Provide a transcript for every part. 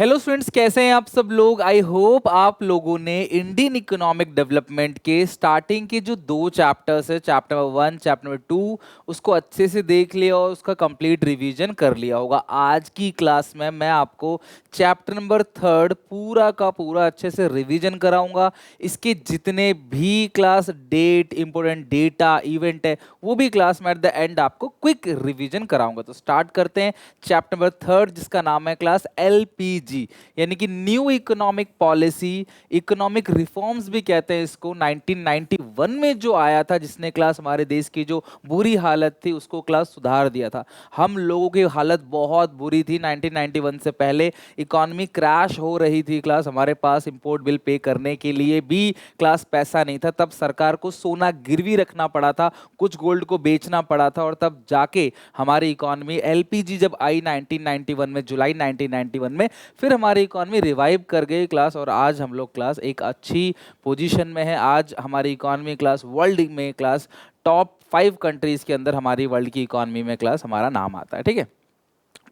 Hello students, कैसे हैं आप सब लोग। आई होप आप लोगों ने इंडियन इकोनॉमिक डेवलपमेंट के स्टार्टिंग के जो दो चैप्टर्स है, चैप्टर नंबर 1 चैप्टर नंबर 2, उसको अच्छे से देख लिया और उसका कंप्लीट रिवीजन कर लिया होगा। आज की क्लास में मैं आपको चैप्टर नंबर 3 पूरा का पूरा अच्छे से रिवीजन कराऊंगा। इसके जितने भी class date, important data, event है, वो भी क्लास में एट द एंड आपको क्विक रिवीजन कराऊंगा। तो स्टार्ट करते हैं चैप्टर नंबर 3, जिसका नाम है क्लास एलपीजी, यानी कि new economic policy. Economic reforms भी कहते हैं इसको। 1991 में जो आया था, जिसने क्लास हमारे देश की जो बुरी हालत थी उसको क्लास सुधार दिया था। हम लोगों की हालत बहुत बुरी थी 1991 से पहले। इकोनॉमी क्रैश हो रही थी क्लास, हमारे पास इंपोर्ट बिल पे करने के लिए भी क्लास पैसा नहीं था। तब सरकार को सोना गिरवी रखना पड़ा था, कुछ गोल्ड को बेचना पड़ा था, और तब जाके हमारी इकोनॉमी एलपीजी जब आई 1991 में, जुलाई 1991 में, फिर हमारी इकोनॉमी रिवाइव कर गई क्लास। और आज हम लोग क्लास एक अच्छी पोजीशन में है। आज हमारी इकोनॉमी क्लास वर्ल्ड में क्लास टॉप 5 कंट्रीज के अंदर हमारी वर्ल्ड की इकोनॉमी में क्लास हमारा नाम आता है। ठीक है,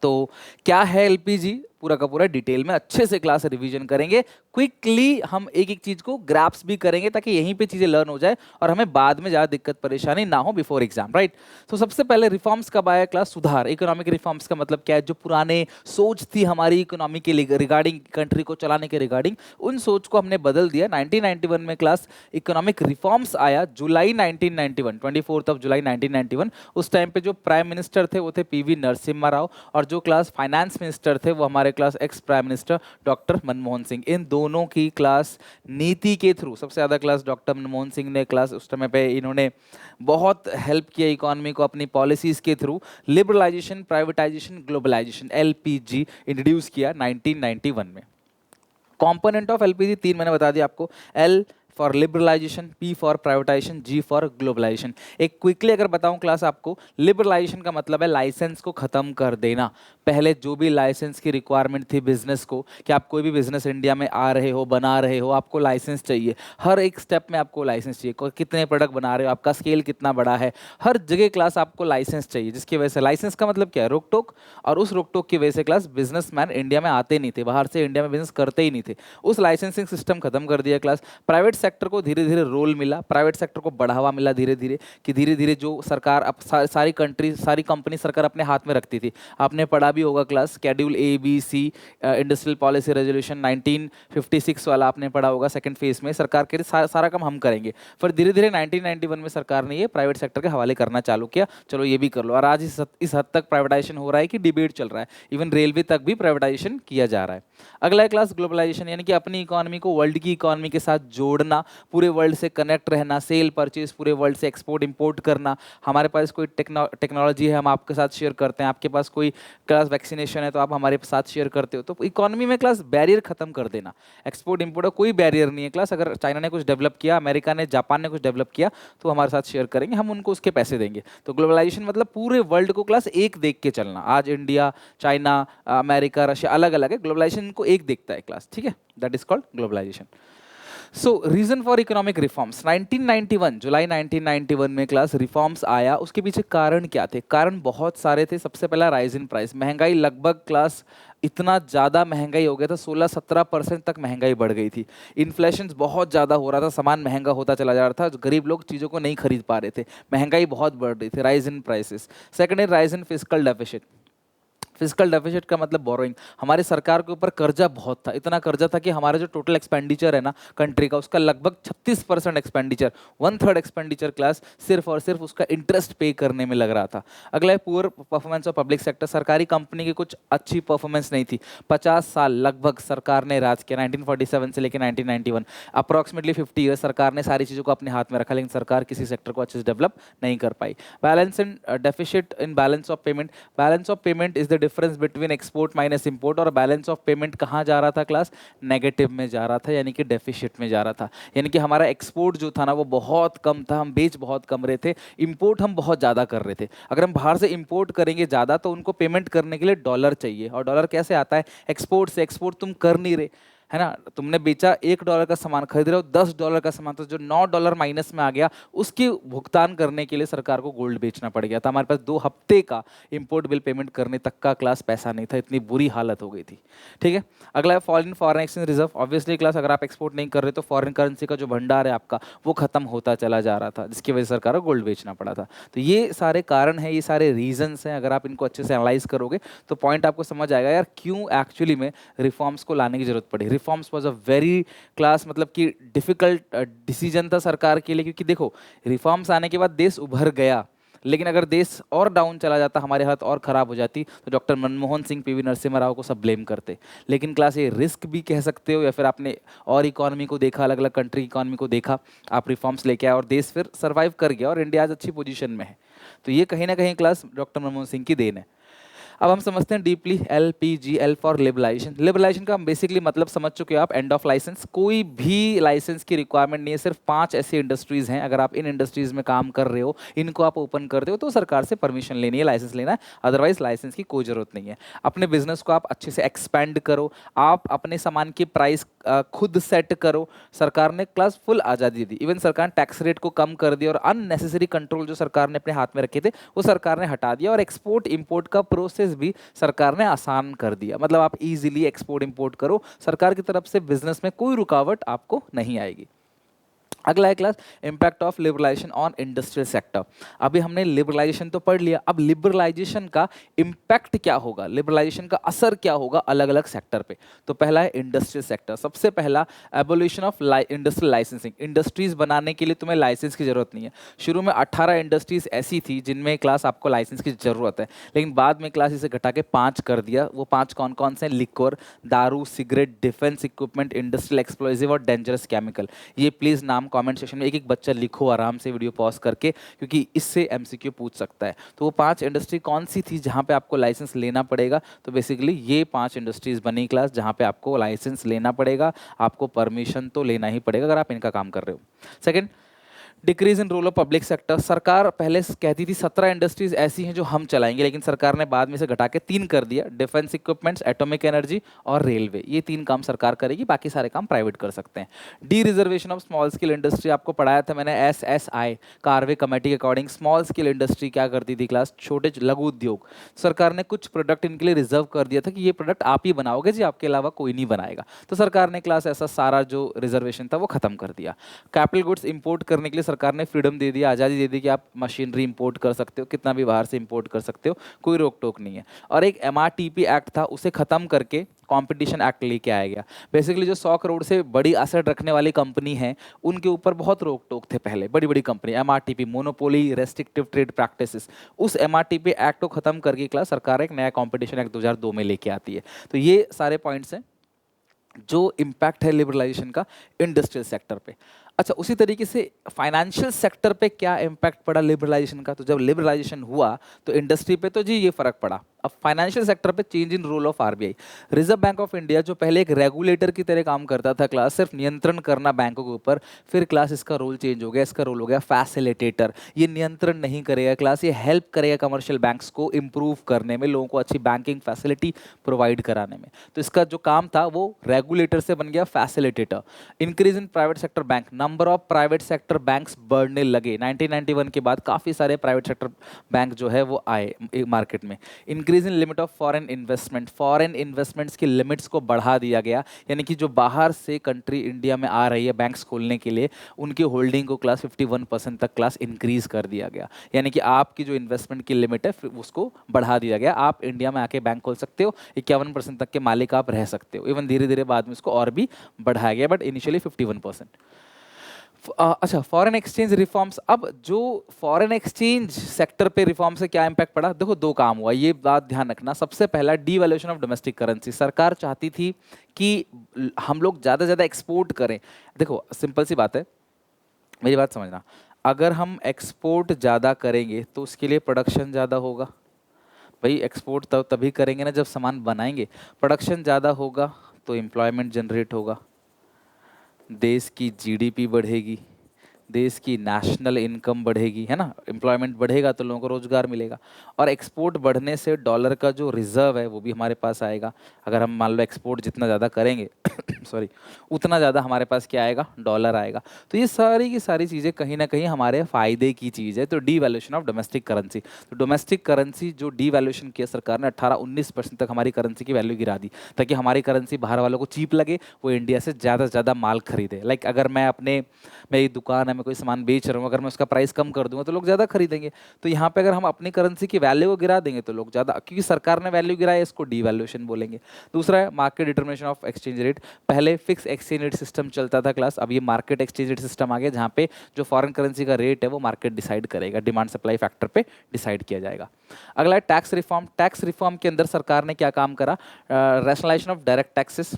तो क्या है एलपीजी, पूरा का पूरा डिटेल में अच्छे से क्लास रिवीजन करेंगे। क्विकली हम एक एक चीज को ग्रैप्स भी करेंगे ताकि यहीं पे चीजें लर्न हो जाए और हमें बाद में ज्यादा दिक्कत परेशानी ना हो बिफोर एग्जाम, राइट। तो सबसे पहले रिफॉर्म्स कब आया क्लास? सुधार। इकोनॉमिक रिफॉर्म्स का मतलब क्या है? जो पुराने सोच थी हमारी इकोनॉमी के रिगार्डिंग, कंट्री को चलाने के रिगार्डिंग, उन सोच को हमने बदल दिया 1991 में। क्लास इकोनॉमिक रिफॉर्म्स आया जुलाई 1991, 24 जुलाई 1991। उस टाइम पे जो प्राइम मिनिस्टर थे वो थे पीवी नरसिम्हा राव, और जो क्लास फाइनेंस मिनिस्टर थे वो हमारे class ex prime minister doctor Manmohan Singh. इन दोनों की क्लास नीति के थ्रू सबसे ज़्यादा क्लास डॉक्टर मनमोहन सिंह ने क्लास उस समय पे इन्होंने बहुत हेल्प किया इकोनॉमी को अपनी पॉलिसीज़ के थ्रू। Liberalisation, privatisation, globalisation, LPG introduce किया 1991 में। कंपोनेंट ऑफ एलपीजी तीन मैंने बता दिया आपको। L for liberalisation, P for privatisation, G for globalisation. एक क्विकली अगर बताऊं क्लास आपको, लिबरलाइजेशन का मतलब है लाइसेंस को खत्म कर देना। पहले जो भी लाइसेंस की रिक्वायरमेंट थी बिजनेस को, कि आप कोई भी बिजनेस इंडिया में आ रहे हो, बना रहे हो, आपको लाइसेंस चाहिए। हर एक स्टेप में आपको लाइसेंस चाहिए। कितने प्रोडक्ट बना रहे हो, आपका स्केल कितना बड़ा है, हर जगह क्लास आपको लाइसेंस चाहिए। जिसकी वजह से लाइसेंस का मतलब क्या है? रोक टोक। और उस रोक टोक की वजह से क्लास बिजनेसमैन इंडिया में आते नहीं थे, बाहर से इंडिया में बिजनेस करते ही नहीं थे। उस लाइसेंसिंग सिस्टम खत्म कर दिया क्लास। प्राइवेट सेक्टर को धीरे धीरे रोल मिला, प्राइवेट सेक्टर को बढ़ावा मिला धीरे धीरे, कि धीरे धीरे जो सरकार अब सारी कंट्री, सारी कंपनी सरकार अपने हाथ में रखती थी। आपने पढ़ा भी होगा class schedule A B C, industrial policy resolution 1956 वाला आपने पढ़ा होगा। सेकंड फेज में सरकार के सारा काम हम करेंगे। फिर धीरे धीरे 1991 में सरकार ने ये प्राइवेट सेक्टर के हवाले करना चालू किया, चलो ये भी कर लो। और आज इस हद तक प्राइवेटाइजेशन हो रहा है कि डिबेट चल रहा है, इवन रेलवे तक भी प्राइवेटाइजेशन किया जा रहा है। अगला है क्लास ग्लोबलाइजेशन, यानी कि अपनी इकोनॉमी को वर्ल्ड की इकोनॉमी के साथ जोड़ना, पूरे वर्ल्ड से कनेक्ट रहना, सेल परचेज पूरे वर्ल्ड से एक्सपोर्ट इंपोर्ट करना। हमारे पास कोई टेक्नोलॉजी है, हम आपके साथ शेयर करते हैं। आपके पास कोई क्लास वैक्सीनेशन है तो आप हमारे साथ शेयर करते हो। तो इकोनॉमी में क्लास बैरियर खत्म कर देना। एक्सपोर्ट इंपोर्ट का कोई बैरियर नहीं है क्लास। अगर चाइना ने कुछ डेवलप किया, अमेरिका ने, जापान ने कुछ डेवलप किया, तो हमारे साथ शेयर करेंगे, हम उनको उसके पैसे देंगे। तो ग्लोबलाइजेशन मतलब पूरे वर्ल्ड को क्लास एक देख के चलना। आज इंडिया, चाइना, अमेरिका, रशिया अलग अलग है, ग्लोबलाइजेशन को एक देखता है क्लास। ठीक है, that is called globalisation. So reason for economic reforms 1991, जुलाई 1991 में क्लास रिफॉर्म्स आया। उसके पीछे कारण क्या थे? कारण बहुत सारे थे। सबसे पहला राइज इन प्राइस, महंगाई लगभग क्लास इतना ज़्यादा महंगाई हो गया था, 16-17% तक महंगाई बढ़ गई थी। इन्फ्लेशन बहुत ज़्यादा हो रहा था, सामान महंगा होता चला जा रहा था, गरीब लोग चीज़ों को नहीं खरीद पा रहे थे, महंगाई बहुत बढ़ रही थी, राइज इन प्राइसेस। सेकंड है rise in physical deficit. Physical deficit का मतलब बोरोइंग। हमारी सरकार के ऊपर कर्जा बहुत था, इतना कर्जा था कि हमारा जो टोटल एक्सपेंडिचर है ना कंट्री का, उसका लगभग 36% एक्सपेंडिचर, 1/3 एक्सपेंडिचर क्लास सिर्फ और सिर्फ उसका इंटरेस्ट पे करने में लग रहा था। अगला है poor performance of public sector. सरकारी कंपनी की कुछ अच्छी परफॉर्मेंस नहीं थी। 50 साल लगभग सरकार ने राज किया, 1947 से लेकर 1991, अप्रॉक्सीमेटली 50 ईयर सरकार ने सारी चीज़ों को अपने हाथ में रखा, लेकिन सरकार किसी सेक्टर को अच्छे से डेवलप नहीं कर पाई। Balance in deficit in balance of payment. Balance of payment is the difference between export minus import. और बैलेंस ऑफ पेमेंट कहाँ जा रहा था क्लास? नेगेटिव में जा रहा था, यानी कि डेफिसिट में जा रहा था। यानी कि हमारा एक्सपोर्ट जो था ना वो बहुत कम था, हम बेच बहुत कम रहे थे, इंपोर्ट हम बहुत ज़्यादा कर रहे थे। अगर हम बाहर से इंपोर्ट करेंगे ज़्यादा तो उनको पेमेंट करने के लिए डॉलर चाहिए, और डॉलर कैसे आता है? एक्सपोर्ट से। एक्सपोर्ट तुम कर नहीं रहे, है ना। तुमने बेचा $1 का सामान, खरीद रहे हो $10 का सामान, तो जो $9 माइनस में आ गया उसकी भुगतान करने के लिए सरकार को गोल्ड बेचना पड़ गया था। हमारे पास 2 हफ्ते का इंपोर्ट बिल पेमेंट करने तक का क्लास पैसा नहीं था, इतनी बुरी हालत हो गई थी। ठीक है, अगला है foreign exchange reserve. Obviously class अगर आप एक्सपोर्ट नहीं कर रहे तो फॉरेन करेंसी का जो भंडार है आपका वो खत्म होता चला जा रहा था, जिसकी वजह से सरकार को गोल्ड बेचना पड़ा था। तो ये सारे कारण हैं, ये सारे रीजंस हैं। अगर आप इनको अच्छे से एनालाइज करोगे तो पॉइंट आपको समझ आएगा यार क्यों एक्चुअली में रिफॉर्म्स को लाने की जरूरत पड़ी। Reforms was a very class मतलब कि डिफिकल्ट डिसीजन था सरकार के लिए, क्योंकि देखो रिफॉर्म्स आने के बाद देश उभर गया, लेकिन अगर देश और डाउन चला जाता, हमारी हालत और खराब हो जाती, तो डॉक्टर मनमोहन सिंह, पीवी नरसिम्हा राव को सब ब्लेम करते। लेकिन क्लास ये रिस्क भी कह सकते हो, या फिर आपने और इकोनॉमी को देखा, अलग अलग कंट्री की इकोनॉमी को देखा, आप रिफॉर्म्स लेके आए और देश फिर सर्वाइव कर गया और इंडिया आज अच्छी पोजीशन में है। तो ये कहीं ना कहीं क्लास डॉक्टर मनमोहन सिंह की देन है। अब हम समझते हैं deeply LPG, L for liberalisation. Liberalisation का हम बेसिकली मतलब समझ चुके हो आप, एंड ऑफ लाइसेंस। कोई भी लाइसेंस की रिक्वायरमेंट नहीं है, सिर्फ 5 ऐसी इंडस्ट्रीज हैं, अगर आप इन इंडस्ट्रीज में काम कर रहे हो, इनको आप ओपन कर रहे हो, तो सरकार से परमिशन लेनी है, लाइसेंस लेना है, अदरवाइज लाइसेंस की कोई जरूरत नहीं है। अपने बिजनेस को आप अच्छे से एक्सपेंड करो, आप अपने सामान की प्राइस खुद सेट करो। सरकार ने क्लास फुल आज़ादी दी, इवन सरकार ने टैक्स रेट को कम कर दिया और अननेसेसरी कंट्रोल जो सरकार ने अपने हाथ में रखे थे वो सरकार ने हटा दिया, और एक्सपोर्ट इंपोर्ट का प्रोसेस भी सरकार ने आसान कर दिया। मतलब आप इजीली एक्सपोर्ट इंपोर्ट करो, सरकार की तरफ से बिजनेस में कोई रुकावट आपको नहीं आएगी। अगला है class impact of liberalisation on industrial sector. अभी हमने लिबरलाइजेशन तो पढ़ लिया, अब लिबरलाइजेशन का इम्पैक्ट क्या होगा, लिबरलाइजेशन का असर क्या होगा अलग अलग सेक्टर पे। तो पहला है इंडस्ट्रियल सेक्टर। सबसे पहला abolition of industrial licensing. Industries बनाने के लिए तुम्हें लाइसेंस की जरूरत नहीं है। शुरू में 18 इंडस्ट्रीज ऐसी थी जिनमें क्लास आपको लाइसेंस की जरूरत है, लेकिन बाद में क्लास इसे घटा के 5 कर दिया। वो 5 कौन कौन से? लिक्वर, दारू, cigarette, defence equipment, industrial explosive और डेंजरस केमिकल। ये प्लीज नाम कमेंट सेक्शन में एक एक बच्चा लिखो आराम से वीडियो पॉज करके, क्योंकि इससे MCQ पूछ सकता है। तो वो 5 इंडस्ट्री कौन सी थी जहां पे आपको लाइसेंस लेना पड़ेगा? तो बेसिकली ये 5 इंडस्ट्रीज बनी क्लास जहां पे आपको लाइसेंस लेना पड़ेगा, आपको परमिशन तो लेना ही पड़ेगा अगर आप इनका काम कर रहे हो। Second, decrease in role of public sector. सरकार पहले कहती थी 17 इंडस्ट्रीज ऐसी हैं जो हम चलाएंगे, लेकिन सरकार ने बाद में से घटा के 3 कर दिया। डिफेंस इक्विपमेंट्स, एटॉमिक एनर्जी और रेलवे, ये 3 काम सरकार करेगी, बाकी सारे काम प्राइवेट कर सकते हैं। D reservation of small scale industry, आपको पढ़ाया था मैंने SSI कार्वे कमेटी के अकॉर्डिंग। स्मॉल स्केल इंडस्ट्री क्या करती थी क्लास? छोटे लघु उद्योग। सरकार ने कुछ प्रोडक्ट इनके लिए रिजर्व कर दिया था कि ये प्रोडक्ट आप ही बनाओगे जी, आपके अलावा कोई नहीं बनाएगा। तो सरकार ने क्लास ऐसा सारा जो रिजर्वेशन था वो खत्म कर दिया। कैपिटल गुड्स इंपोर्ट करने के लिए सरकार ने फ्रीडम दे दिया, आज़ादी दे दी कि आप मशीनरी इंपोर्ट कर सकते हो, कितना भी बाहर से इंपोर्ट कर सकते हो, कोई रोक टोक नहीं है। और एक MRTP एक्ट था, उसे खत्म करके कंपटीशन एक्ट लेके आया गया। बेसिकली जो 100 करोड़ से बड़ी एसेट रखने वाली कंपनी है उनके ऊपर बहुत रोक टोक थे पहले, बड़ी बड़ी company. MRTP monopoly restrictive trade practices, उस MRTP एक्ट को खत्म करके क्लास सरकार एक नया कंपटीशन एक्ट 2002 में लेके आती है। तो ये सारे पॉइंट्स हैं जो इम्पैक्ट है लिबरलाइजेशन का इंडस्ट्रियल सेक्टर पे। अच्छा, उसी तरीके से फाइनेंशियल सेक्टर पे क्या इम्पैक्ट पड़ा लिबरलाइजेशन का? तो जब लिबरलाइजेशन हुआ तो इंडस्ट्री पे तो जी ये फर्क पड़ा। अब फाइनेंशियल सेक्टर पे change in role of RBI। Reserve bank of India जो पहले एक रेगुलेटर की तरह काम करता था क्लास, सिर्फ नियंत्रण करना बैंकों के ऊपर, फिर क्लास इसका रोल चेंज हो गया, इसका रोल हो गया फैसिलिटेटर। ये नियंत्रण नहीं करेगा क्लास, ये हेल्प करेगा कमर्शियल बैंक्स को इंप्रूव करने में, लोगों को अच्छी बैंकिंग फैसिलिटी प्रोवाइड कराने में। तो इसका जो काम था वो रेगुलेटर से बन गया facilitator. Increase in private sector bank, number of private sector banks बढ़ने लगे। 1991 के बाद काफ़ी सारे प्राइवेट सेक्टर बैंक जो है वो आए मार्केट में। Increase in limit of foreign investment, foreign investments की लिमिट्स को बढ़ा दिया गया, यानी कि जो बाहर से कंट्री इंडिया में आ रही है बैंक्स खोलने के लिए, उनकी होल्डिंग को क्लास 51% तक क्लास इंक्रीज कर दिया गया। यानी कि आपकी जो इन्वेस्टमेंट की लिमिट है फिर उसको बढ़ा दिया गया, आप इंडिया में आके बैंक खोल सकते हो, 51% तक के मालिक आप रह सकते हो। इवन धीरे धीरे बाद में इसको और भी बढ़ाया गया, बट इनिशियली 51%। अच्छा, फॉरेन एक्सचेंज रिफॉर्म्स। अब जो फॉरेन एक्सचेंज सेक्टर पे रिफॉर्म से क्या इंपैक्ट पड़ा? देखो, 2 काम हुआ, ये बात ध्यान रखना। सबसे पहला, डीवैल्यूएशन ऑफ डोमेस्टिक करेंसी। सरकार चाहती थी कि हम लोग ज़्यादा से ज़्यादा एक्सपोर्ट करें। देखो सिंपल सी बात है, मेरी बात समझना, अगर हम एक्सपोर्ट ज़्यादा करेंगे तो उसके लिए प्रोडक्शन ज़्यादा होगा। भाई एक्सपोर्ट तभी करेंगे ना जब सामान बनाएंगे। प्रोडक्शन ज़्यादा होगा तो एम्प्लॉयमेंट जनरेट होगा, देश की GDP बढ़ेगी, देश की नेशनल इनकम बढ़ेगी, है ना। एम्प्लॉयमेंट बढ़ेगा तो लोगों को रोजगार मिलेगा, और एक्सपोर्ट बढ़ने से डॉलर का जो रिजर्व है वो भी हमारे पास आएगा। अगर हम मान लो एक्सपोर्ट जितना ज़्यादा करेंगे सॉरी, उतना ज़्यादा हमारे पास क्या आएगा, डॉलर आएगा। तो ये सारी की सारी चीज़ें कहीं ना कहीं हमारे फायदे की चीज़ है। तो डीवैल्यूएशन ऑफ डोमेस्टिक करेंसी, तो डोमेस्टिक करेंसी जो डीवैल्यूएशन किया सरकार ने 18-19% तक हमारी करेंसी की वैल्यू गिरा दी, ताकि हमारी करेंसी बाहर वालों को चीप लगे, वो इंडिया से ज़्यादा से ज़्यादा माल खरीदे। लाइक अगर मैं अपने, मेरी दुकान है, मैं कोई सामान बेच रहा हूँ, अगर मैं उसका प्राइस कम कर दूंगा तो लोग ज़्यादा खरीदेंगे। तो यहाँ पे अगर हम अपनी करेंसी की वैल्यू को गिरा देंगे तो लोग ज़्यादा, क्योंकि सरकार ने वैल्यू गिराया, इसको डीवैल्यूएशन बोलेंगे। दूसरा है market determination of exchange rate. पहले फिक्स एक्सचेंज रेट सिस्टम चलता था क्लास, अब ये मार्केट एक्सचेंज रेट सिस्टम आ गया, जहाँ पे जो फॉरेन करेंसी का रेट है वो मार्केट डिसाइड करेगा, डिमांड सप्लाई फैक्टर पे डिसाइड किया जाएगा। अगला है टैक्स रिफॉर्म। टैक्स रिफॉर्म के अंदर सरकार ने क्या काम करा, rationalisation of direct taxes,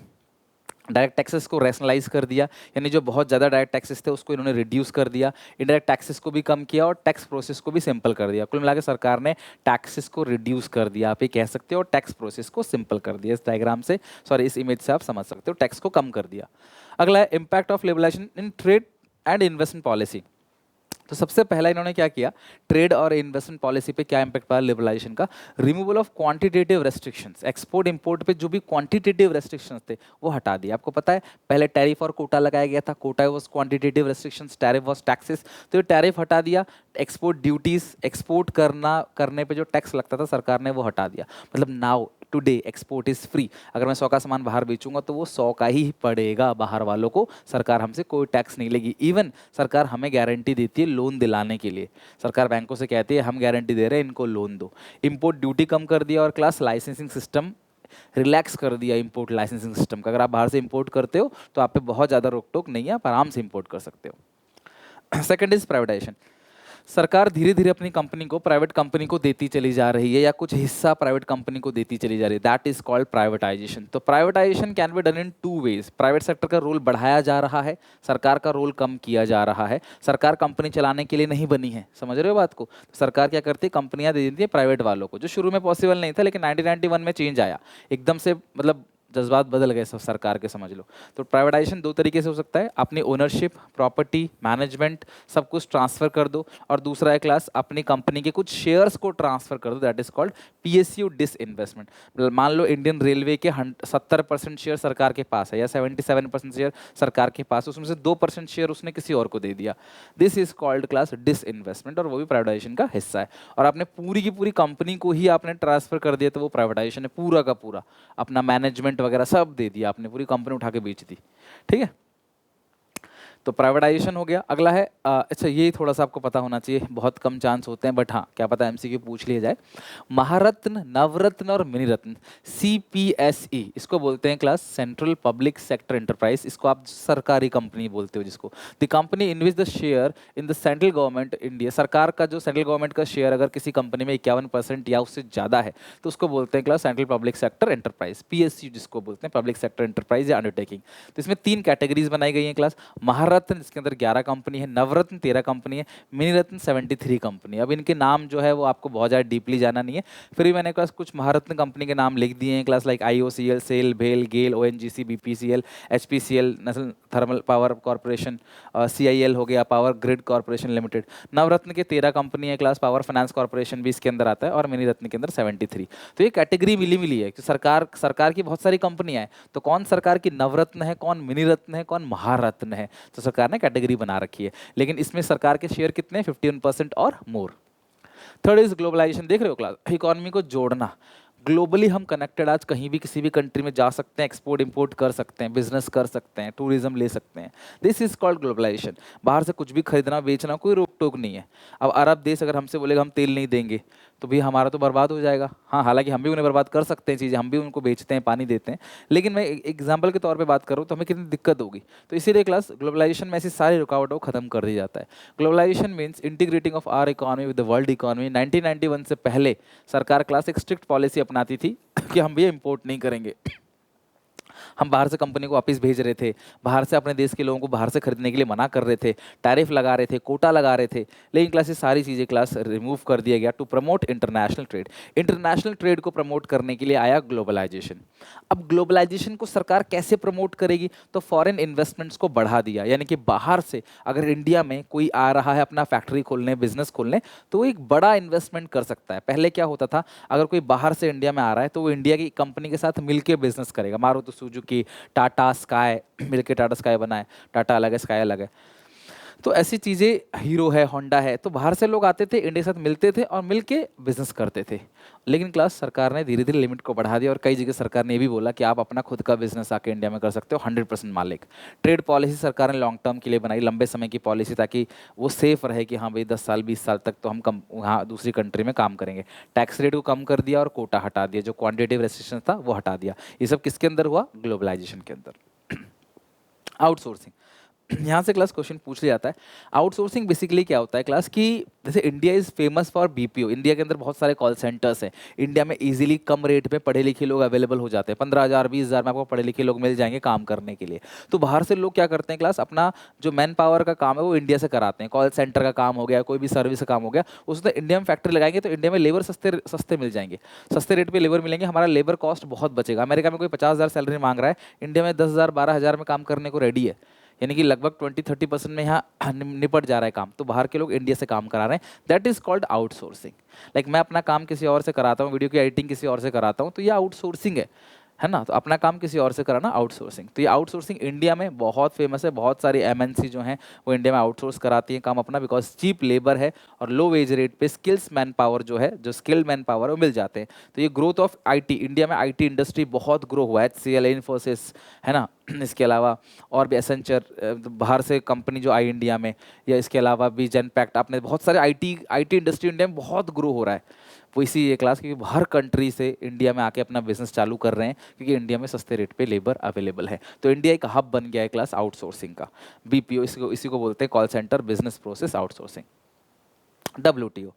direct taxes को रैशनलाइज कर दिया, यानी जो बहुत ज़्यादा डायरेक्ट टैक्सेस थे उसको इन्होंने रिड्यूस कर दिया, इनडायरेक्ट टैक्सेस को भी कम किया और टैक्स प्रोसेस को भी सिंपल कर दिया। कुल मिला के सरकार ने टैक्सेस को रिड्यूस कर दिया, आप ये कह सकते हो, और टैक्स प्रोसेस को सिंपल कर दिया। इस डायग्राम से, सॉरी इस इमेज से आप समझ सकते हो, टैक्स को कम कर दिया। अगला है impact of liberalisation in trade and investment policy. तो सबसे पहला इन्होंने क्या किया, ट्रेड और इन्वेस्टमेंट पॉलिसी पे क्या इंपैक्ट पड़ा लिबरलाइजेशन का, removal of quantitative restrictions, export import पे जो भी क्वांटिटेटिव रेस्ट्रिक्शंस थे वो हटा दिए। आपको पता है पहले टैरिफ और कोटा लगाया गया था, quota was quantitative restrictions, tariff was taxes, तो ये टैरिफ हटा दिया। एक्सपोर्ट ड्यूटीज, एक्सपोर्ट करने पे जो टैक्स लगता था सरकार ने वो हटा दिया। मतलब now today export is free, अगर मैं 100 का सामान बाहर बेचूंगा तो वो 100 का ही पड़ेगा बाहर वालों को, सरकार हमसे कोई टैक्स नहीं लेगी। इवन सरकार हमें गारंटी देती है लोन दिलाने के लिए, सरकार बैंकों से कहती है हम गारंटी दे रहे हैं, इनको लोन दो। इंपोर्ट ड्यूटी कम कर दिया और क्लास लाइसेंसिंग सिस्टम रिलैक्स कर दिया, इंपोर्ट लाइसेंसिंग सिस्टम का। अगर आप बाहर से इंपोर्ट करते हो तो आप पे बहुत ज़्यादा रोक टोक नहीं है, आप आराम से इंपोर्ट कर सकते हो। Second is privatisation. सरकार धीरे धीरे अपनी कंपनी को प्राइवेट कंपनी को देती चली जा रही है, या कुछ हिस्सा प्राइवेट कंपनी को देती चली जा रही है, दैट इज कॉल्ड प्राइवेटाइजेशन। तो privatisation can be done in two ways. Private sector का रोल बढ़ाया जा रहा है, सरकार का रोल कम किया जा रहा है। सरकार कंपनी चलाने के लिए नहीं बनी है, समझ रहे हो बात को। तो सरकार क्या करती है, कंपनियां दे देती है प्राइवेट वालों को, जो शुरू में पॉसिबल नहीं था, लेकिन 1991 में चेंज आया एकदम से, मतलब जज्बात बदल गए सब सरकार के, समझ लो। तो प्राइवेटाइजेशन दो तरीके से हो सकता है, अपनी ओनरशिप, प्रॉपर्टी, मैनेजमेंट सब कुछ ट्रांसफर कर दो, और दूसरा है क्लास अपनी कंपनी के कुछ शेयर्स को ट्रांसफर कर दो, that is called PSU disinvestment. मान लो इंडियन रेलवे के 70% शेयर सरकार के पास है, या 77% शेयर सरकार के पास, उसमें से 2% शेयर उसने किसी और को दे दिया, this is called class disinvestment, और वो भी प्राइवेटाइजेशन का हिस्सा है। और आपने पूरी की पूरी कंपनी को ही आपने ट्रांसफर कर दिया तो वो प्राइवेटाइजेशन है, पूरा का पूरा अपना मैनेजमेंट वगैरह सब दे दिया आपने, पूरी कंपनी उठा के बेच दी, ठीक है। तो प्राइवेटाइजेशन हो गया। अगला है अच्छा, ये थोड़ा सा आपको पता होना चाहिए, बहुत कम चांस होते हैं, बट हाँ क्या पता एमसीक्यू पूछ लिया जाए। महारत्न, नवरत्न और मिनीरत्न, सीपीएसई, इसको बोलते हैं class central public sector enterprise, इसको आप सरकारी कंपनी बोलते हो जिसको। The company in which the share in the central government India, सरकार का जो सेंट्रल गवर्नमेंट का शेयर अगर किसी कंपनी में 51% या उससे ज़्यादा है तो उसको बोलते हैं class central public sector enterprise, PSU जिसको बोलते हैं, पब्लिक सेक्टर एंटरप्राइज या अंडरटेकिंग। तो इसमें 3 कैटेगरीज बनाई गई हैं क्लास। महारत्न, इसके अंदर 11 कंपनी है, नवरत्न 13 कंपनी है, मिनीरत्न 73 कंपनी है। अब इनके नाम जो है वो आपको बहुत ज़्यादा डीपली जाना नहीं है, फिर भी मैंने क्लास कुछ महारत्न कंपनी के नाम लिख दिए हैं क्लास, लाइक आईओसीएल, सेल, भेल, GAIL, ONGC, BPCL, HPCL, national thermal power corporation, CIL हो गया, power grid corporation limited. Navratna के 13 कंपनी है क्लास, पावर फाइनेंस कॉर्पोरेशन भी इसके अंदर आता है, और मिनीरत्न के अंदर 73। तो ये कैटेगरी मिली मिली है कि सरकार की बहुत सारी कंपनियां हैं, तो कौन सरकार की नवरत्न है, कौन मिनीरत्न है, कौन महारत्न है, तो सरकार ने कैटेगरी बना रखी है। लेकिन इसमें सरकार के शेयर कितने हैं, 51% और मोर। थर्ड इज ग्लोबलाइजेशन, देख रहे हो क्लास, इकोनॉमी को जोड़ना। ग्लोबली हम कनेक्टेड, आज कहीं भी किसी भी कंट्री में जा सकते हैं, एक्सपोर्ट इंपोर्ट कर सकते हैं, बिजनेस कर सकते हैं, टूरिज्म ले सकते हैं, दिस इज कॉल्ड ग्लोबलाइजेशन। बाहर से कुछ भी खरीदना बेचना कोई रोक टोक नहीं है। अब अरब देश अगर हमसे बोलेगा हम तेल नहीं देंगे तो भी हमारा तो बर्बाद हो जाएगा। हाँ, हालांकि हम भी उन्हें बर्बाद कर सकते हैं चीज़ें, हम भी उनको बेचते हैं, पानी देते हैं, लेकिन मैं एग्जाम्पल के तौर पे बात करूँ तो हमें कितनी दिक्कत होगी। तो इसीलिए क्लास ग्लोबलाइजेशन में ऐसी सारी रुकावटों को खत्म कर दिया जाता है। Globalisation means integrating of our economy with the world economy. 1991 से पहले सरकार क्लास एक स्ट्रिक्ट पॉलिसी अपनाती थी कि हम भी इंपोर्ट नहीं करेंगे, हम बाहर से कंपनी को वापस भेज रहे थे, बाहर से अपने देश के लोगों को बाहर से खरीदने के लिए मना कर रहे थे, टैरिफ लगा रहे थे, कोटा लगा रहे थे, लेकिन क्लास ये सारी चीज़ें क्लास रिमूव कर दिया गया to promote international trade. International trade को प्रमोट करने के लिए आया ग्लोबलाइजेशन। अब ग्लोबलाइजेशन को सरकार कैसे प्रमोट करेगी, तो फॉरेन इन्वेस्टमेंट्स को बढ़ा दिया, यानी कि बाहर से अगर इंडिया में कोई आ रहा है अपना फैक्ट्री खोलने, बिजनेस खोलने, तो वो एक बड़ा इन्वेस्टमेंट कर सकता है। पहले क्या होता था, अगर कोई बाहर से इंडिया में आ रहा है तो वो इंडिया की कंपनी के साथ मिलकर बिजनेस करेगा, मारुति सुजुकी कि टाटा स्काई मिलके टाटा स्काई बनाए, टाटा अलग है स्काई अलग है। तो ऐसी चीज़ें, हीरो है, होंडा है, तो बाहर से लोग आते थे, इंडिया के साथ मिलते थे और मिल के बिजनेस करते थे। लेकिन क्लास सरकार ने धीरे धीरे लिमिट को बढ़ा दिया और कई जगह सरकार ने ये भी बोला कि आप अपना खुद का बिजनेस आके इंडिया में कर सकते हो 100% मालिक। ट्रेड पॉलिसी सरकार ने लॉन्ग टर्म के लिए बनाई, लंबे समय की पॉलिसी, ताकि वो सेफ रहे कि हाँ भाई 10 साल 20 साल तक तो हम कम वहाँ दूसरी कंट्री में काम करेंगे। टैक्स रेट को कम कर दिया और कोटा हटा दिया, जो क्वान्टिटेटिव रेस्ट्रिक्शन था वो हटा दिया। ये सब किसके अंदर हुआ? ग्लोबलाइजेशन के अंदर। आउटसोर्सिंग, यहाँ से क्लास क्वेश्चन पूछ लिया जाता है। आउटसोर्सिंग बेसिकली क्या होता है क्लास कि जैसे India is famous for BPO, India के अंदर बहुत सारे कॉल सेंटर्स हैं। इंडिया में इजीली कम रेट पे पढ़े लिखे लोग अवेलेबल हो जाते हैं, 15,000 20,000 में आपको पढ़े लिखे लोग मिल जाएंगे काम करने के लिए। तो बाहर से लोग क्या करते हैं क्लास, अपना जो मैन पावर का काम है वो इंडिया से कराते हैं। कॉल सेंटर का काम हो गया, कोई भी सर्विस का काम हो गया, उसमें इंडिया में फैक्ट्री लगाएंगे तो इंडिया में लेबर सस्ते सस्ते मिल जाएंगे, सस्ते रेट पे लेबर मिलेंगे, हमारा लेबर कॉस्ट बहुत बचेगा। अमेरिका में कोई 50,000 सैलरी मांग रहा है, इंडिया में 10,000 12,000 में काम करने को रेडी है, यानी कि लगभग 20-30% में यहाँ निपट जा रहा है काम। तो बाहर के लोग इंडिया से काम करा रहे हैं, that is called outsourcing. Like मैं अपना काम किसी और से कराता हूँ, वीडियो की एडिटिंग किसी और से कराता हूँ, तो ये आउटसोर्सिंग है ना। तो अपना काम किसी और से कराना आउटसोर्सिंग। तो ये आउटसोर्सिंग इंडिया में बहुत फेमस है, बहुत सारी एमएनसी जो हैं वो इंडिया में आउटसोर्स कराती हैं काम अपना, बिकॉज चीप लेबर है और लो वेज रेट पे स्किल्स मैन पावर जो है, जो स्किल्ड मैन पावर है वो मिल जाते हैं। तो ये ग्रोथ ऑफ आईटी, इंडिया में आईटी इंडस्ट्री बहुत ग्रो हुआ है, HCL, इन्फोसिस, है ना। इसके अलावा और भी एसेंचर, बाहर से कंपनी जो आई इंडिया में, या इसके अलावा भी जेनपैक्ट, आपने बहुत सारे आईटी इंडस्ट्री इंडिया में बहुत ग्रो हो रहा है। वो इसी ये क्लास, क्योंकि हर कंट्री से इंडिया में आके अपना बिजनेस चालू कर रहे हैं, क्योंकि इंडिया में सस्ते रेट पे लेबर अवेलेबल है। तो इंडिया एक हब बन गया है क्लास आउटसोर्सिंग का। बीपीओ इसी को बोलते हैं, call centre business process outsourcing. WTO,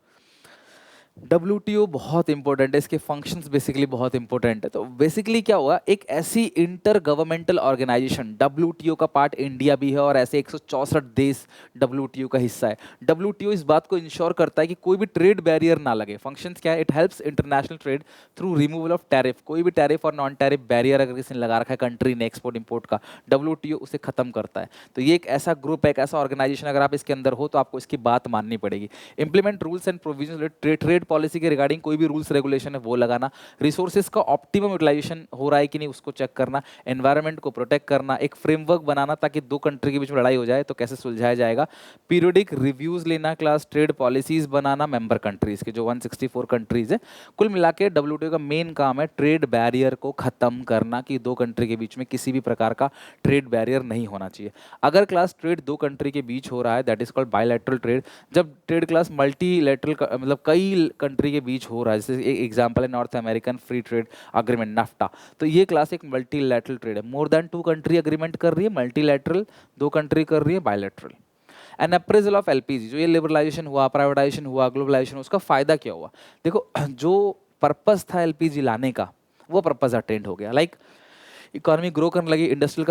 WTO बहुत इंपॉर्टेंट है, इसके फंक्शंस बेसिकली बहुत इंपॉर्टेंट है। तो बेसिकली क्या हुआ, एक ऐसी इंटर गवर्नमेंटल ऑर्गेनाइजेशन, डब्ल्यूटीओ का पार्ट इंडिया भी है और ऐसे 164 देश डब्ल्यूटीओ का हिस्सा है। डब्ल्यूटीओ इस बात को इंश्योर करता है कि कोई भी ट्रेड बैरियर ना लगे। फंक्शंस क्या है, it helps international trade through removal of tariff. कोई भी टैरिफ और नॉन टैरिफ बैरियर अगर किसी ने लगा रखा है कंट्री ने एक्सपोर्ट इंपोर्ट का, डब्ल्यूटीओ उसे खत्म करता है। तो ये एक ऐसा ग्रुप है, एक ऐसा ऑर्गेनाइजेशन, अगर आप इसके अंदर हो तो आपको इसकी बात माननी पड़ेगी। Implement rules and provision, trade policy के रिगार्डिंग कोई भी रूल्स रेगुलेशन है वो लगाना, रिसोर्सेज का ऑप्टिमम यूटिलाइजेशन हो रहा है कि नहीं उसको चेक करना, एनवायरनमेंट को प्रोटेक्ट करना, एक फ्रेमवर्क बनाना ताकि दो कंट्री के बीच में लड़ाई हो जाए तो कैसे सुलझाया जाएगा, पीरियोडिक रिव्यूज लेना क्लास, ट्रेड पॉलिसीज बनाना मेंबर कंट्रीज के, जो 164 कंट्रीज है। कुल मिला के डब्ल्यूटीओ का मेन काम है ट्रेड बैरियर को खत्म करना, कि दो कंट्री के बीच में किसी भी प्रकार का ट्रेड बैरियर नहीं होना चाहिए। अगर क्लास ट्रेड दो कंट्री के बीच हो रहा है, that is called bilateral trade. जब ट्रेड क्लास मल्टीलैटरल मतलब कई कंट्री के बीच हो रहा है, जैसे एक एग्जांपल है north American free trade agreement NAFTA, तो ये क्लास एक मल्टीलैटरल ट्रेड है। मोर देन 2 कंट्री अग्रीमेंट कर रही है मल्टीलैटरल, 2 कंट्री कर रही है bilateral. An appraisal of LPG, जो ये लिबरलाइजेशन हुआ, प्राइवेटाइजेशन हुआ, ग्लोबलाइजेशन, उसका फायदा क्या हुआ? देखो, जो पर्पस था एलपीजी लाने का वो पर्पस अटेंड हो गया। लाइक इकोनॉमी ग्रो करने लगी, इंडस्ट्रीज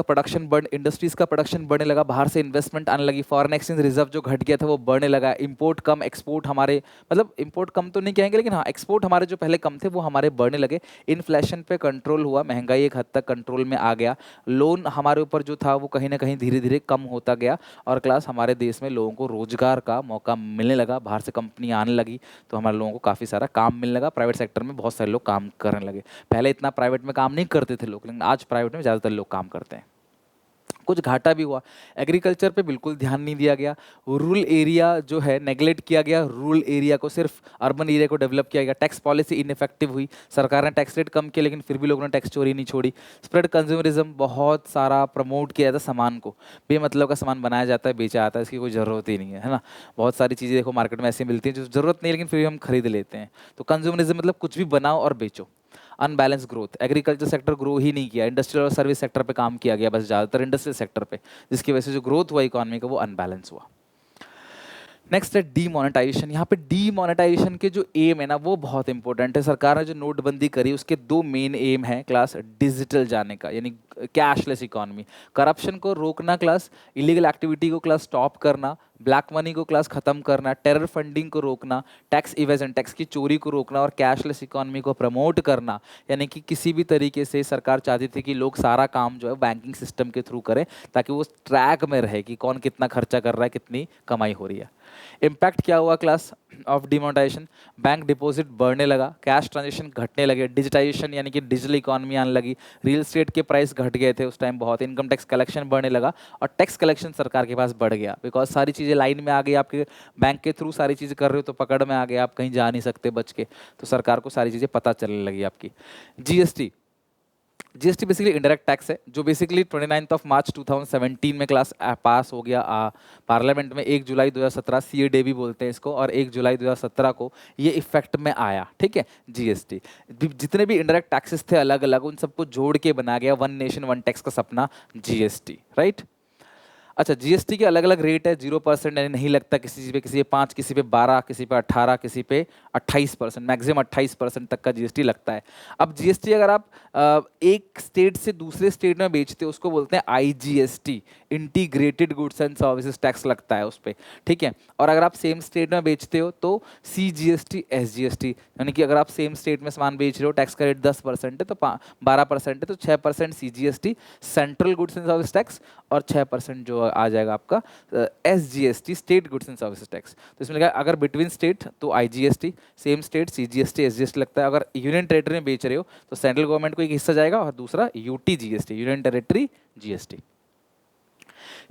का प्रोडक्शन बढ़ने लगा, बाहर से इन्वेस्टमेंट आने लगी, फॉरेन एक्सचेंज रिजर्व जो घट गया था वो बढ़ने लगा, इंपोर्ट कम, एक्सपोर्ट हमारे, मतलब इंपोर्ट कम तो नहीं कहेंगे लेकिन हाँ एक्सपोर्ट हमारे जो पहले कम थे वो हमारे बढ़ने लगे। इन्फ्लेशन पे कंट्रोल हुआ, महंगाई एक हद तक कंट्रोल में आ गया, लोन हमारे ऊपर जो था वो कहीं ना कहीं धीरे धीरे कम होता गया, और क्लास हमारे देश में लोगों को रोजगार का मौका मिलने लगा, बाहर से कंपनी आने लगी तो हमारे लोगों को काफ़ी सारा काम मिलने लगा, प्राइवेट सेक्टर में बहुत सारे लोग काम करने लगे। पहले इतना प्राइवेट में काम नहीं करते थे लोग, लेकिन आज प्राइवेट में ज़्यादातर लोग काम करते हैं। कुछ घाटा भी हुआ, एग्रीकल्चर पे बिल्कुल ध्यान नहीं दिया गया, रूरल एरिया जो है नेगलेक्ट किया गया, रूरल एरिया को सिर्फ अर्बन एरिया को डेवलप किया गया, टैक्स पॉलिसी इनइफेक्टिव हुई, सरकार ने टैक्स रेट कम किया लेकिन फिर भी लोगों ने टैक्स चोरी नहीं छोड़ी, स्प्रेड कंज्यूमरिज्म, बहुत सारा प्रमोट किया जाता है सामान को, बेमतलब का सामान बनाया जाता है बेचा जाता है, इसकी कोई ज़रूरत ही नहीं है ना। बहुत सारी चीज़ें देखो मार्केट में ऐसी मिलती हैं जो ज़रूरत नहीं लेकिन फिर भी हम खरीद लेते हैं। तो कंज्यूमरिज्म मतलब कुछ भी बनाओ और बेचो। Unbalance growth, agriculture sector grow ही नहीं किया, इंडस्ट्रियल और सर्विस सेक्टर पे काम किया गया बस, ज़्यादातर इंडस्ट्रियल सेक्टर पे, जिसकी वजह से जो ग्रोथ हुआ इकोनॉमी का वो अनबैलेंस हुआ। नेक्स्ट है डीमोनेटाइजेशन। यहाँ पे डीमोनेटाइजेशन के जो एम है ना वो बहुत इंपॉर्टेंट है। सरकार ने जो नोटबंदी करी उसके 2 मेन एम है क्लास, डिजिटल जाने का यानी कैशलेस इकोनॉमी, करप्शन को रोकना क्लास, इलीगल एक्टिविटी को क्लास स्टॉप करना, ब्लैक मनी को क्लास खत्म करना, टेरर फंडिंग को रोकना, टैक्स इवेजन टैक्स की चोरी को रोकना और कैशलेस इकोनॉमी को प्रमोट करना। यानी कि किसी भी तरीके से सरकार चाहती थी कि लोग सारा काम जो है बैंकिंग सिस्टम के थ्रू करें ताकि वो ट्रैक में रहे कि कौन कितना खर्चा कर रहा है, कितनी कमाई हो रही है। इम्पैक्ट क्या हुआ class of demonetisation? Bank deposit बढ़ने लगा, कैश ट्रांजेक्शन घटने लगे, डिजिटाइजेशन यानी कि डिजिटल इकोनॉमी आने लगी, रियल एस्टेट के प्राइस घट गए थे उस टाइम बहुत, इनकम टैक्स कलेक्शन बढ़ने लगा और टैक्स कलेक्शन सरकार के पास बढ़ गया बिकॉज सारी चीज़ें लाइन में आ गई, आपके बैंक के थ्रू सारी चीज़ें कर रहे हो तो पकड़ में आ गए, आप कहीं जा नहीं सकते बच के, तो सरकार को सारी चीज़ें पता चलने लगी आपकी। GST, GST basically indirect tax है जो बेसिकली 29 मार्च 2017 में क्लास पास हो गया पार्लियामेंट में। 1 जुलाई 2017 सीएडे भी बोलते हैं इसको, और 1 जुलाई 2017 को ये इफेक्ट में आया। ठीक है, जीएसटी जितने भी इंडायरेक्ट टैक्सेस थे अलग अलग उन सबको जोड़ के बना गया वन नेशन वन टैक्स का सपना, जीएसटी, राइट। अच्छा, जीएसटी के अलग अलग रेट है, 0% यानी नहीं लगता किसी पे 5, किसी पे 12, किसी पे 18, किसी पे 28%, मैक्सिमम 28% तक का जीएसटी लगता है। अब जीएसटी अगर आप एक स्टेट से दूसरे स्टेट में बेचते हो उसको बोलते हैं IGST, integrated goods and services tax लगता है उस पर। ठीक है, और अगर आप सेम स्टेट में बेचते हो तो सीजीएसटी, एसजीएसटी, यानी कि अगर आप सेम स्टेट में सामान बेच रहे हो टैक्स का रेट 10% है तो 12% है तो 6% CGST central goods and service tax, और 6% जो आ जाएगा आपका SGST state goods and services tax. तो इसमें अगर बिटवीन स्टेट तो IGST, same state CGST, SGST लगता है। अगर यूनियन टेरिटरी में बेच रहे हो तो सेंट्रल गवर्नमेंट को एक हिस्सा जाएगा और दूसरा UT GST, union territory GST.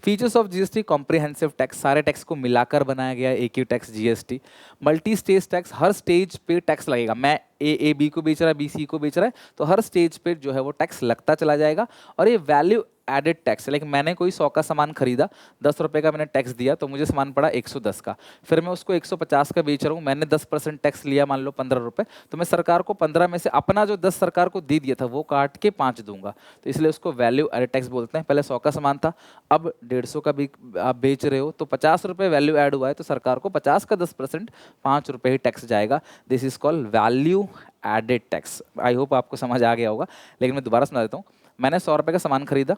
Features of GST, comprehensive tax, सारे टैक्स को मिलाकर बनाया गया एक ही tax GST. Multi stage tax, हर स्टेज पे टैक्स लगेगा। मैं ए बी को बेच रहा है, बी सी को बेच रहा है, तो हर स्टेज पे जो है वो टैक्स लगता चला जाएगा। और ये वैल्यू एडेड टैक्स, लाइक मैंने कोई 100 का सामान खरीदा, 10 रुपये का मैंने टैक्स दिया तो मुझे सामान पड़ा 110 का, फिर मैं उसको 150 का बेच रहा हूँ, मैंने 10% टैक्स लिया, मान लो 15 रुपये, तो मैं सरकार को 15 में से अपना जो 10 सरकार को दे दिया था वो काट के 5 दूंगा, तो इसलिए उसको वैल्यू एडेड टैक्स बोलते हैं। पहले 100 का सामान था, अब 150 का भी आप बेच रहे हो तो 50 रुपये वैल्यू ऐड हुआ है, तो सरकार को 50 का 10% 5 रुपये ही टैक्स जाएगा। This is called value added tax. I hope आपको समझ आ गया होगा, लेकिन मैं दोबारा समझा देता हूँ। मैंने 100 रुपये का सामान खरीदा,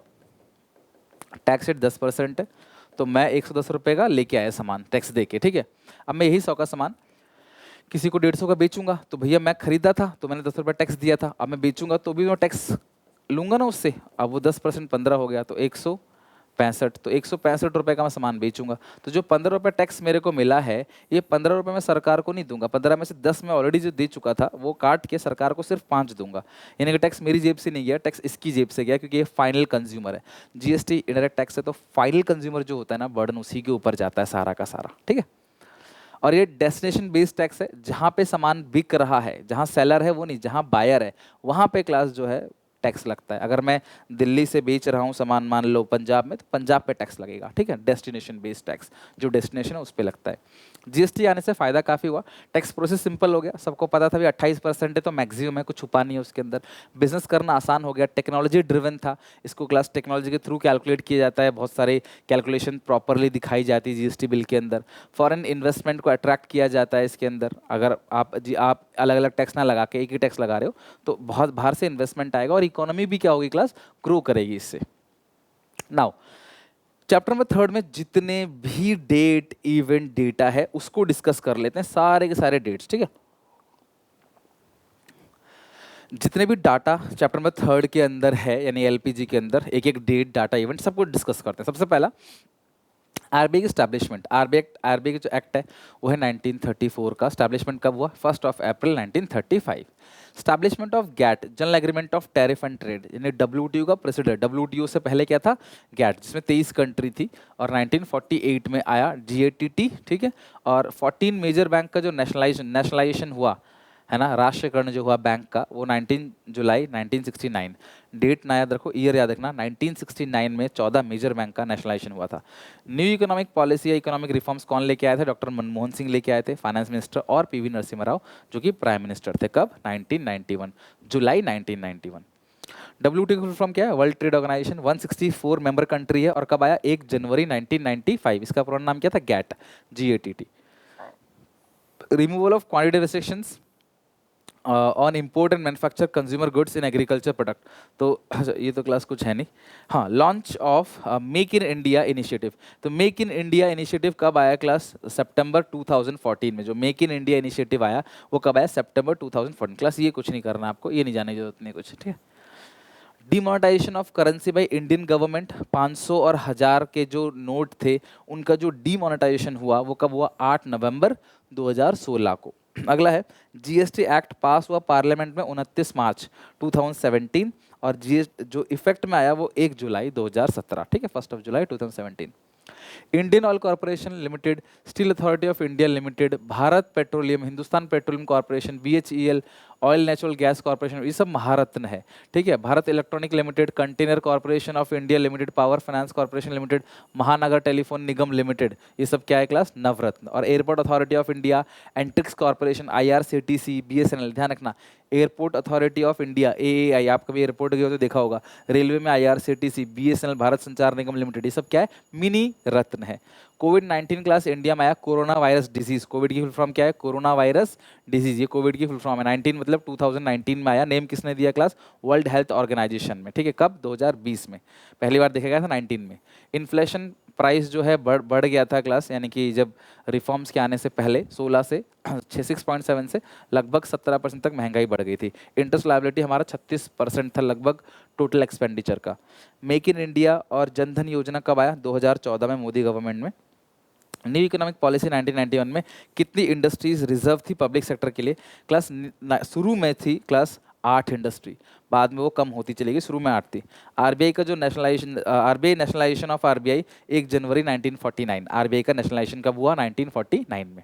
टैक्स रेट 10% है, तो मैं 110 रुपये का लेके आया सामान टैक्स दे के। ठीक है, अब मैं यही 100 का सामान किसी को 150 का बेचूंगा, तो भैया मैं खरीदा था तो मैंने 10 रुपये टैक्स दिया था, अब मैं बेचूंगा तो भी मैं टैक्स लूंगा ना उससे। अब वो 10% 15 हो गया तो 165, तो 165 रुपये का मैं सामान बेचूंगा, तो जो 15 रुपये टैक्स मेरे को मिला है, ये 15 रुपये मैं सरकार को नहीं दूंगा, 15 में से 10 मैं ऑलरेडी जो दे चुका था वो काट के सरकार को सिर्फ 5 दूंगा। यानी कि टैक्स मेरी जेब से नहीं गया, टैक्स इसकी जेब से गया, क्योंकि ये फाइनल कंज्यूमर है। जीएसटी इंडायरेक्ट टैक्स है, तो फाइनल कंज्यूमर जो होता है ना, बर्डन उसी के ऊपर जाता है सारा का सारा। ठीक है, और ये डेस्टिनेशन बेस्ड टैक्स है, जहाँ पे सामान बिक रहा है, जहाँ सेलर है वो नहीं, जहाँ बायर है वहाँ पे क्लास जो है टैक्स लगता है। अगर मैं दिल्ली से बेच रहा हूँ सामान, मान लो पंजाब में, तो पंजाब पे टैक्स लगेगा। ठीक है, डेस्टिनेशन बेस्ड टैक्स, जो डेस्टिनेशन है उस पर लगता है। जीएसटी आने से फ़ायदा काफ़ी हुआ, टैक्स प्रोसेस सिंपल हो गया, सबको पता था भी 28% है तो मैक्सिमम है, कुछ छुपा नहीं है उसके अंदर। बिजनेस करना आसान हो गया, टेक्नोलॉजी ड्रिवन था, इसको क्लास टेक्नोलॉजी के थ्रू कैलकुलेट किया जाता है, बहुत सारे कैलकुलेशन प्रॉपरली दिखाई जाती है जीएसटी बिल के अंदर। फॉरेन इन्वेस्टमेंट को अट्रैक्ट किया जाता है इसके अंदर। अगर आप अलग अलग टैक्स ना लगा के एक ही टैक्स लगा रहे हो तो बहुत बाहर से इन्वेस्टमेंट आएगा और इकोनॉमी भी क्या होगी क्लास, ग्रो करेगी इससे। नाउ चैप्टर नंबर 3 में जितने भी डेट इवेंट डेटा है उसको डिस्कस कर लेते हैं, सारे के सारे डेट्स। ठीक है, जितने भी डाटा चैप्टर नंबर 3 के अंदर है, यानी एलपीजी के अंदर, एक एक डेट डाटा इवेंट सबको डिस्कस करते हैं। सबसे पहला आरबीआई की स्टैब्लिशमेंट। आरबीआई का जो एक्ट है वो है 1934 का। स्टैब्लिशमेंट कब हुआ? 1 अप्रैल 1935। Establishment of GATT, general agreement of tariff and trade, यानी डब्ल्यूटीओ का प्रेसिडेंट। डब्ल्यूटीओ से पहले क्या था? गैट, जिसमें 23 कंट्री थी, और 1948 में आया जीएटीटी। ठीक है, और 14 मेजर बैंक का जो नेशनलाइजेशन हुआ है ना, राष्ट्रीयकरण जो हुआ बैंक का, वो 19 जुलाई 1969। डेट ना याद रखो, ईयर याद रखना। 1969 में 14 मेजर बैंक का नेशनलाइजेशन हुआ था। न्यू इकोनॉमिक पॉलिसी या इकोनॉमिक रिफॉर्म्स कौन लेके आए थे? डॉक्टर मनमोहन सिंह लेके आए थे, फाइनेंस मिनिस्टर, और पीवी नरसिम्हा राव जो कि प्राइम मिनिस्टर थे। कब? 1991, जुलाई 1991। डब्ल्यूटीओ की फुल फॉर्म क्या है? World trade organisation. 164 member country है, और कब आया? 1 जनवरी 1995। इसका पूरा नाम क्या था? GATT, GATT। Removal of quantity restrictions, on import and manufacture consumer goods in agriculture product. तो ये तो क्लास कुछ है नहीं। हाँ, launch of make in India initiative. तो मेक इन इंडिया इनिशिएटिव कब आया क्लास? सितंबर 2014 में। जो मेक इन इंडिया इनिशिएटिव आया वो कब आया? सितंबर 2014। क्लास ये कुछ नहीं करना आपको, ये नहीं जाने की जरूरत नहीं कुछ, ठीक है। Demonetisation of currency by Indian government. 500 और 1000 के जो नोट थे उनका जो डीमोनेटाइजेशन हुआ वो कब हुआ? 8 नवंबर 2016 को। अगला है जीएसटी एक्ट पास हुआ पार्लियामेंट में 29 मार्च 2017 और जीएस जो इफेक्ट में आया वो 1 जुलाई 2017, ठीक है, 1 जुलाई 2017। Indian oil corporation limited, steel authority of India limited, Bharat petroleum, Hindustan petroleum corporation, BHEL, oil natural gas corporation, ये सब महारत्न है, ठीक है। Bharat electronic limited, container corporation of India limited, power finance corporation limited, महानगर टेलीफोन निगम लिमिटेड, ये सब क्या है क्लास? नवरत्न। और airport authority of India, Antrix corporation, IRCTC, BSNL, ध्यान रखना। Airport authority of India AAI, आप कभी एयरपोर्ट गए हो तो देखा होगा। रेलवे में आईआरसीटीसी, बीएसएनएल, भारत संचार निगम लिमिटेड, ये सब क्या है? मिनी रत्न है। कोविड-19 क्लास इंडिया में आया कोरोना वायरस डिजीज। कोविड की फुल फॉर्म क्या है? कोरोना वायरस डिजीज, ये कोविड की फुल फॉर्म है। 19 मतलब 2019 में आया। नेम किसने दिया क्लास? वर्ल्ड हेल्थ ऑर्गेनाइजेशन में, ठीक है। कब? 2020 में पहली बार देखा गया था, 19 में। इन्फ्लेशन प्राइस जो है बढ़ गया था क्लास, यानी कि जब रिफॉर्म्स के आने से पहले 16 से 6.7 से लगभग 17% तक महंगाई बढ़ गई थी। इंटरेस्ट लायबिलिटी हमारा 36% था लगभग टोटल एक्सपेंडिचर का। मेक इन इंडिया और जनधन योजना कब आया? 2014 में, मोदी गवर्नमेंट में। न्यू इकोनॉमिक पॉलिसी 1991 में कितनी इंडस्ट्रीज रिजर्व थी पब्लिक सेक्टर के लिए? क्लास शुरू में थी क्लास 8 इंडस्ट्री, बाद में वो कम होती चली गई, शुरू में 8 थी। आरबीआई का जो nationalisation, RBI nationalisation of RBI 1 January 1949, RBI का नेशनलाइजेशन कब हुआ? 1949 में।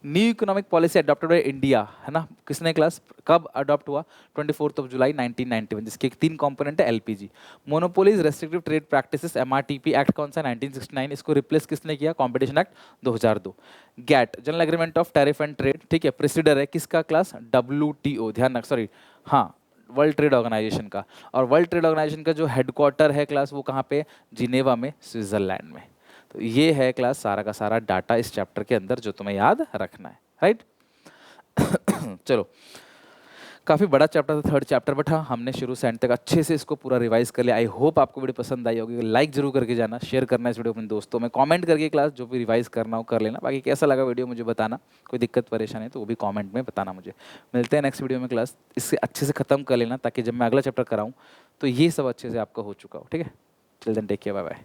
New economic policy adopted by India, है ना, किसने क्लास? कब अडॉप्ट हुआ? 24 जुलाई 1991, जिसके 3 कंपोनेंट है। LPG, monopolies restrictive trade practices, MRTP act कौन सा? 1969, इसको रिप्लेस किसने किया? Competition act 2002। GATT, general agreement of tariff and trade, ठीक है, प्रेसिडर है किसका क्लास? डब्ल्यूटीओ, ध्यान रख, सॉरी, हाँ, वर्ल्ड ट्रेड ऑर्गेनाइजेशन का। और वर्ल्ड ट्रेड ऑर्गेनाइजेशन का जो हेडक्वार्टर है क्लास वो कहाँ पे? जिनेवा में, स्विट्जरलैंड में। तो ये है क्लास सारा का सारा डाटा इस चैप्टर के अंदर जो तुम्हें याद रखना है, राइट। चलो, काफ़ी बड़ा चैप्टर था, 3rd चैप्टर, बट हाँ, हमने शुरू से एंड तक अच्छे से इसको पूरा रिवाइज कर लिया। आई होप आपको वीडियो पसंद आई होगी। लाइक जरूर करके जाना, शेयर करना इस वीडियो अपने दोस्तों में, कमेंट करके क्लास जो भी रिवाइज करना हो कर लेना। बाकी कैसा लगा वीडियो मुझे बताना, कोई दिक्कत परेशानी है तो वो भी कॉमेंट में बताना मुझे। मिलते हैं नेक्स्ट वीडियो में क्लास, इससे अच्छे से खत्म कर लेना ताकि जब मैं अगला चैप्टर कराऊँ तो ये सब अच्छे से आपका हो चुका हो, ठीक है। Till then take care, bye bye.